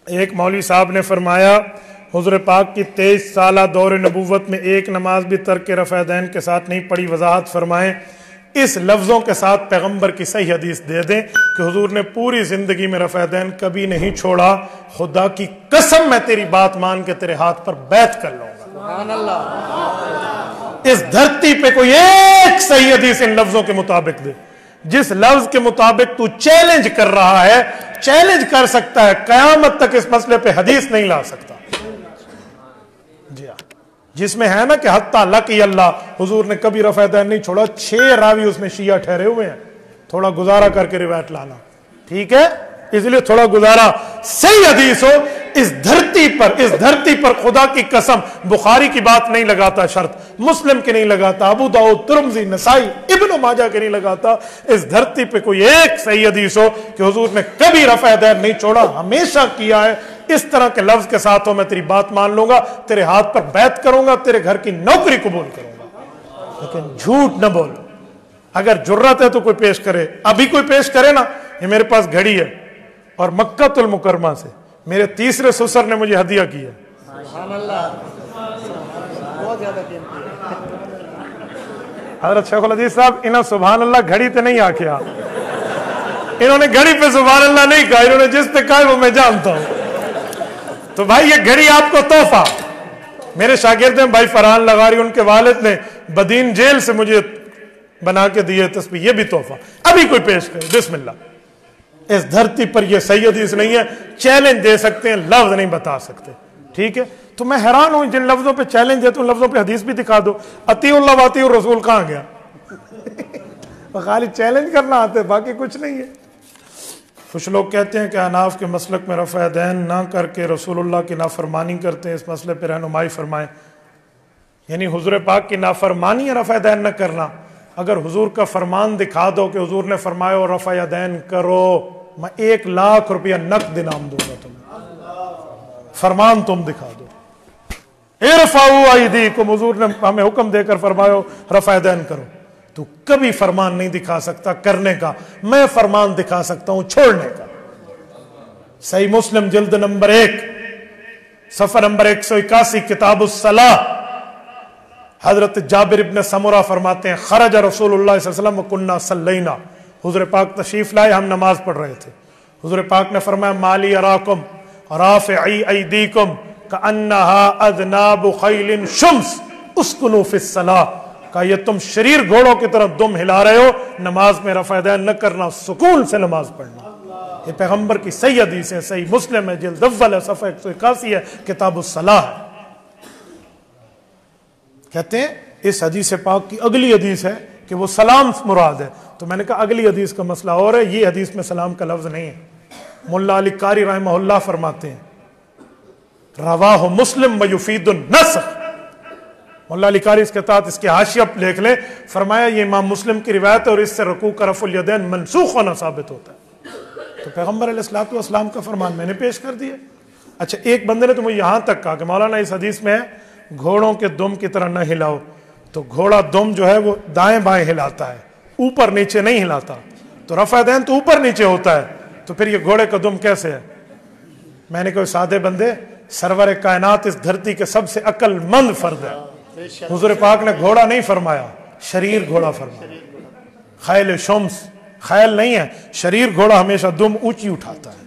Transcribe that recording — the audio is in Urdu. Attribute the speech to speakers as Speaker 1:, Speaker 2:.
Speaker 1: ایک مولوی صاحب نے فرمایا حضور پاک کی 23 سالہ دور نبوت میں ایک نماز بھی ترک رفع دین کے ساتھ نہیں پڑھی، وضاحت فرمائیں۔ اس لفظوں کے ساتھ پیغمبر کی صحیح حدیث دے دیں کہ حضور نے پوری زندگی میں رفع دین کبھی نہیں چھوڑا، خدا کی قسم میں تیری بات مان کے تیرے ہاتھ پر بیعت کر لوں گا۔
Speaker 2: سبحان اللہ۔
Speaker 1: اس دھرتی پہ کوئی ایک صحیح حدیث ان لفظوں کے مطابق دے، جس لفظ کے مطابق تو چیلنج کر رہا ہے، چیلنج کر سکتا ہے، قیامت تک اس مسئلے پہ حدیث نہیں لا سکتا۔ جی ہاں، جس میں ہے نا کہ حتیٰ لقی اللہ، حضور نے کبھی رفع دین نہیں چھوڑا، 6 راوی اس میں شیعہ ٹھہرے ہوئے ہیں، تھوڑا گزارا کر کے روایت لانا، ٹھیک ہے؟ اس لیے تھوڑا گزارا، صحیح حدیث ہو۔ اس دھرتی پر خدا کی قسم بخاری کی بات نہیں لگاتا شرط، مسلم کی نہیں لگاتا، ابو داؤد، ترمذی، نسائی، ابن ماجہ کی نہیں لگاتا، اس دھرتی پہ کوئی ایک صحیح حدیث ہو کہ حضور نے کبھی رفع دین نہیں چھوڑا، ہمیشہ کیا ہے۔ اس طرح کے لفظ کے ساتھ ہو میں تیری بات مان لوں گا، تیرے ہاتھ پر بیعت کروں گا، تیرے گھر کی نوکری قبول کروں گا، لیکن جھوٹ نہ بول۔ اگر جرت ہے تو کوئی پیش کرے، ابھی کوئی پیش کرے نا، یہ میرے پاس گھڑی ہے اور مکہ المکرمہ سے میرے تیسرے سسر نے مجھے ہدیہ کی ہے۔
Speaker 2: سبحان اللہ، بہت زیادہ قیمتی ہے۔
Speaker 1: حضرت شیخ الحدیث صاحب انہوں سبحان اللہ گھڑی تے نہیں آکھیا، انہوں نے گھڑی پہ سبحان اللہ نہیں کہا، انہوں نے جس پہ کہا وہ میں جانتا ہوں۔ تو بھائی یہ گھڑی آپ کو تحفہ، میرے شاگرد ہیں بھائی فرحان لغاری، ان کے والد نے بدین جیل سے مجھے بنا کے دیے تسبیح، یہ بھی تحفہ۔ ابھی کوئی پیش کرے، بسم اللہ۔ اس دھرتی پر یہ صحیح حدیث نہیں ہے، چیلنج دے سکتے ہیں، لفظ نہیں بتا سکتے، ٹھیک ہے؟ تو میں حیران ہوں جن لفظوں پہ چیلنج دیتے ان لفظوں پہ حدیث بھی دکھا دو۔ اطیع اللہ و اطیع الرسول کہاں گیا؟ خالی چیلنج کرنا آتے، باقی کچھ نہیں ہے۔ کچھ لوگ کہتے ہیں کہ احناف کے مسلک میں رفع دین نہ کر کے رسول اللہ کی نافرمانی کرتے ہیں، اس مسئلے پہ رہنمائی فرمائیں۔ یعنی حضور پاک کی نافرمانی ہے رفع دین نہ کرنا؟ اگر حضور کا فرمان دکھا دو کہ حضور نے فرمایا اور رفع دین کرو، میں 1,00,000 روپیہ نقد انعام دوں گا تمہیں، فرمان تم دکھا دو۔ ارفعوا ایدیکم، حضور نے ہمیں حکم دے کر فرمایا رفع دین کرو، تو کبھی فرمان نہیں دکھا سکتا کرنے کا، میں فرمان دکھا سکتا ہوں چھوڑنے کا۔ صحیح مسلم جلد نمبر 1 صفحہ نمبر 181 کتاب الصلاۃ، حضرت جابر ابن سمرہ فرماتے ہیں خرج رسول اللہ صلی اللہ علیہ وسلم وکنا صلینا، حضور پاک تشریف لائے، ہم نماز پڑھ رہے تھے، حضور پاک نے فرمایا مالی اراکم رافعی ایدیکم کانہا اذناب خیل شمس اسکنوا فی الصلاۃ، کہا یہ تم شریر گھوڑوں کی طرح دم ہلا رہے ہو، نماز میں رفع دین نہ کرنا، سکون سے نماز پڑھنا۔ یہ پیغمبر کی صحیح حدیث ہے، صحیح مسلم ہے، جلد اول ہے، صفحہ 181 ہے، کتاب الصلاۃ ہے۔ کہتے ہیں اس حدیث پاک کی اگلی حدیث ہے کہ وہ سلام مراد ہے، تو میں نے کہا اگلی حدیث کا مسئلہ اور ہے، یہ حدیث میں سلام کا لفظ نہیں ہے۔ ملا علی قاری رحمہ اللہ فرماتے ہیں رواہ مسلم ویفید النسخ، ملا علی قاری اس کے تحت اس کے حاشیہ لکھ لیں، فرمایا یہ امام مسلم کی روایت ہے اور اس سے رکوع کا رفع الیدین منسوخ ہونا ثابت ہوتا ہے۔ تو پیغمبر علیہ الصلوۃ والسلام کا فرمان میں نے پیش کر دیا۔ اچھا ایک بندے نے تو مجھے یہاں تک کہا کہ مولانا اس حدیث میں ہے گھوڑوں کے دم کی طرح نہ ہلاؤ، تو گھوڑا دم جو ہے وہ دائیں بائیں ہلاتا ہے، اوپر نیچے نہیں ہلاتا، تو رفع دین تو اوپر نیچے ہوتا ہے، تو پھر یہ گھوڑے کا دم کیسے ہے؟ میں نے کہا سادے بندے، سرور کائنات اس دھرتی کے سب سے عقل مند فرد ہے، حضور پاک نے گھوڑا نہیں فرمایا، شریر گھوڑا فرمایا، خیل شمس، خیل نہیں ہے، شریر گھوڑا ہمیشہ دم اونچی اٹھاتا ہے۔